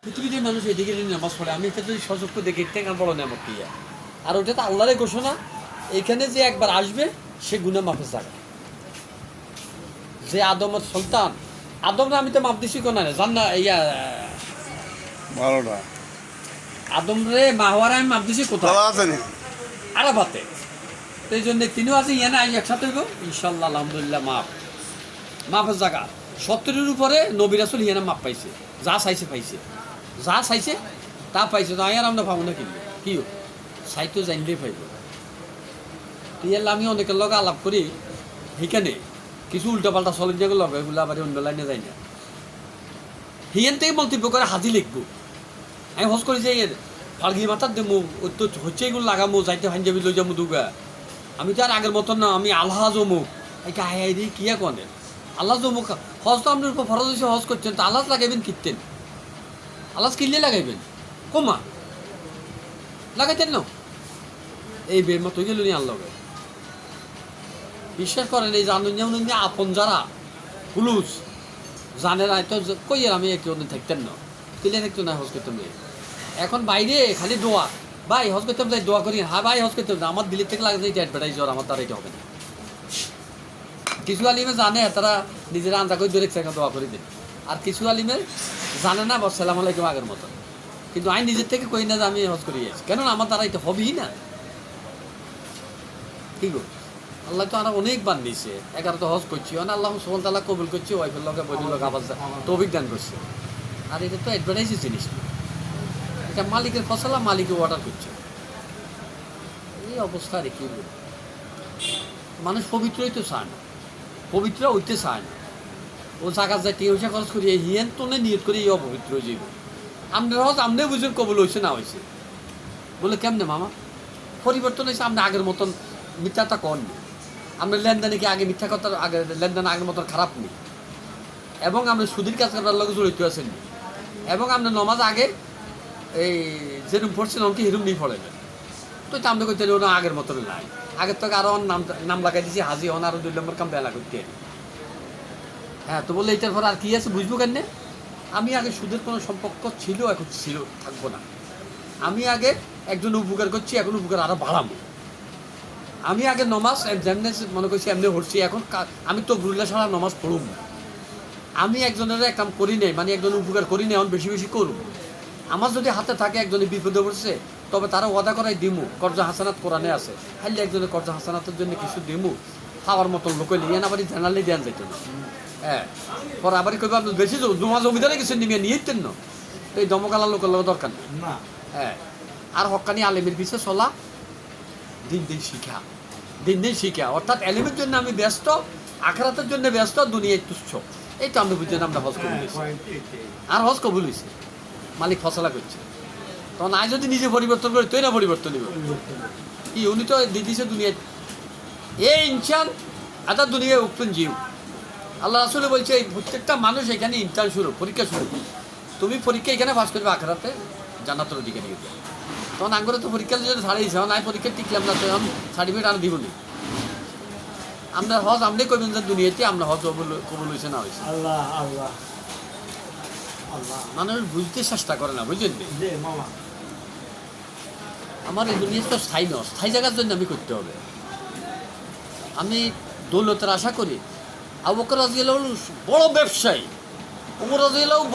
পৃথিবীতে মানুষ এদিকে নামাজ পড়ে, আমি এটা যদি সচক্ষ দেখি এটা বড় নেমত ইয়া। আর ওটা তো আল্লাহরের ঘোষণা, এখানে যে একবার আসবে সে গুনাহ মাফের জায়গা। যে আদমের সন্তান, আদমরা আমি তো মাপ দিছি কোন না জান্না ইয়া ভালোটা আদম রে মাহওয়ারা আমি মাপ দিছি কোথায়? ভালো আছেন? আরাফাতে। তো এই জন্য তিনিও আছে ইয়ে না একসাথে হইব ইনশাল্লাহ আলহামদুলিল্লাহ মাফের জায়গা। 70-এর উপরে নবী রাসূল ইয়ে মাপ পাইছে, যা চাইছে পাইছে, যা চাইছে তা পাইছে। তো আর আমরা পাবো না কিনবে কি চাইতো জানলেই পাইব। ইয়ার আমি অনেকের লগে আলাপ করি, সেইখানে কিছু উল্টাপাল্টা চলে দিয়ে লগে এগুলো আবার অন্য লাইনে যাই না। হিয়েন থেকে মন্তব্য করে হাজি লিখবো। আমি হজ করি যে ফালগি মাথার দেবো ওই তো হচ্ছে এগুলো লাগামো, যাইতে ভাই যাবি লই যাবো দুগা। আমি তো আর আগের মতন না, আমি আল্লাহ জমুক একে হাই হাই দিই কিয়া কনে আল্লাহ জমুক। হজ তো আপনার উপর ফরজ হয়েছে, হজ করছেন তো আল্লাহ লাগাইবেন কিনতেন, আল্লাহ কিনলে লাগাইবেন কমা লাগাইতেন না। এই বেমত হয়ে গেল নি আল্লাহ। বিশ্বাস করেন এই জানুন যেমন আপন যারা হুলুস জানে না তো কই আর আমি একটু থাকতেন না, কিনে থাকতো না হজ করতাম না। এখন বাইরে খালি দোয়া, ভাই হজ করতাম যাই দোয়া করি, হ্যাঁ ভাই হজ করতাম না, আমার দিল্লি থেকে লাগে যে অ্যাডভার্টাইজ আর আমার দ্বারা এটা হবে না। কিছু আলিমে জানে তারা নিজেরা আন্দা করে দূরে থেকে দোয়া করে দেন, আর কিছু আলিমে জানে না বস সালাম আলাইকুম আগের মতো। কিন্তু আমি নিজের থেকে কই না যে আমি হজ করি যাচ্ছি, কেননা আমার দ্বারা এটা হবেই না। কি গো আল্লাহ তো আমরা অনেকবার নিয়েছে, 11 হজ করছি, আল্লাহ সুবহানাহু তাআলা কবুল করছি, ওয়াইফের লগে বইয়ের লগে আবার তৌফিক দান করছে। আর এটা তো অ্যাডভার্টাইজের জিনিস না, এটা মালিকের ফসলা, মালিকের অর্ডার করছে। এই অবস্থা রে কি মানুষ পবিত্রই তো চায় না, পবিত্র হইতে চায় না। ও জায়গা যায় টিউশন খরচ করি হিয়েন তোনে নিয়ত করি এই অপবিত্র জীব। আপনার হজ আপনি বুঝুন কবুল হয়েছে না হয়েছে বলে কেমনে মামা পরিবর্তন হয়েছে। আপনি আগের মতন মিথ্যাটা করেননি, আপনার লেনদেনে কি আগে মিথ্যা কথা আগে লেনদেন আগের মতন খারাপ নেই, এবং আপনি সুদীর কাজ করার লগে জড়িত আছেন, এবং আপনার নমাজ আগে এই যেরকম পড়ছিলেন কি হিরুম নিয়ে পড়েন। তো এটা আপনি করতে ওনা আগের মতন নাই, আগের থেকে আরও নাম লাগাই দিয়েছি হাজি হন, আরও 2 নম্বর কাম বেলা করতে। হ্যাঁ তো বললে এটার পর আর কি আছে বুঝবো কেন? আমি আগে সুদের কোনো সম্পর্ক ছিল, এখন ছিল থাকবো না। আমি আগে একজন উপকার করছি, এখন উপকার আরও বাড়াবো। আমি আগে নমাজ যেমনি মনে করছি এমনি হচ্ছি, এখন আমি তো গুরুল্লা ছাড়া নমাজ পড়ুম। আমি একজনের এক কাম করি নাই, মানে একজন উপকার করি নাই, এখন বেশি বেশি করব। আমার যদি হাতে থাকে একজনের বিপদে পড়ছে, তবে তারা ওয়াদা করাই দিমু, কর্জা হাসানাত কোরআনে আছে, হাইলে একজনের কর্জা হাসানাতের জন্য কিছু দিমু, খাওয়ার মতন লোক হইলে ইয়ান আবারই জানালে দেন যাইত না। হ্যাঁ পর আবারই কইবা আপনি বেশি জমা জমিদারে কিছু নিয়ে নিয়েতেন না, তো এই দমকালা লোকের লোক দরকার নেই। হ্যাঁ আর হক্কানি আলেমের পিছিয়ে চলা, দিন দিন শিখা, দিন দিন শিখা, অর্থাৎ এলিমের জন্য আমি ব্যস্ত, আখরাতের জন্য ব্যস্ত, দুনিয়ায় তুচ্ছ। এই তো আমরা বুঝছেন আমরা হজ কবুল হয়েছি, আর হজ কবুল হয়েছে, মালিক ফসলা করছে। তখন আজ যদি নিজে পরিবর্তন করে তুই না পরিবর্তন নিব কি? উনি তো দিদিছে দুনিয়ায় এই ইনসান এটা দুনিয়ায় উঠবেন জিও। আল্লাহ রাসূল বলছে এই প্রত্যেকটা মানুষ এখানে ইমতিহান শুরু, পরীক্ষা শুরু। তুমি পরীক্ষা এখানে পাস করবে, আখরাতে জান্নাতের দিকে নিয়ে যাবে। তখন আঙ্গরে তো পরীক্ষা যদি ছাড়িয়েছে, নাই পরীক্ষা টিকলাম না, তখন সার্টিফিকেট আর দিব নি। আমরা হজ আমরাই করবেন যে দুনিয়াতে আমরা হজ কবুল হয়েছে না হয়েছে। আল্লাহ আল্লাহ আল্লাহ মানুষ বুঝতে চেষ্টা করে না, বুঝলেন? আমার এই দুনিয়া তো স্থায়ী নয়, স্থায়ী জায়গার জন্য আমি করতে হবে। আমি দৌলতের আশা করি। আবু বকর রাদিয়াল্লাহু আনহু বড় ব্যবসায়ী, ওমর রাদিয়াল্লাহু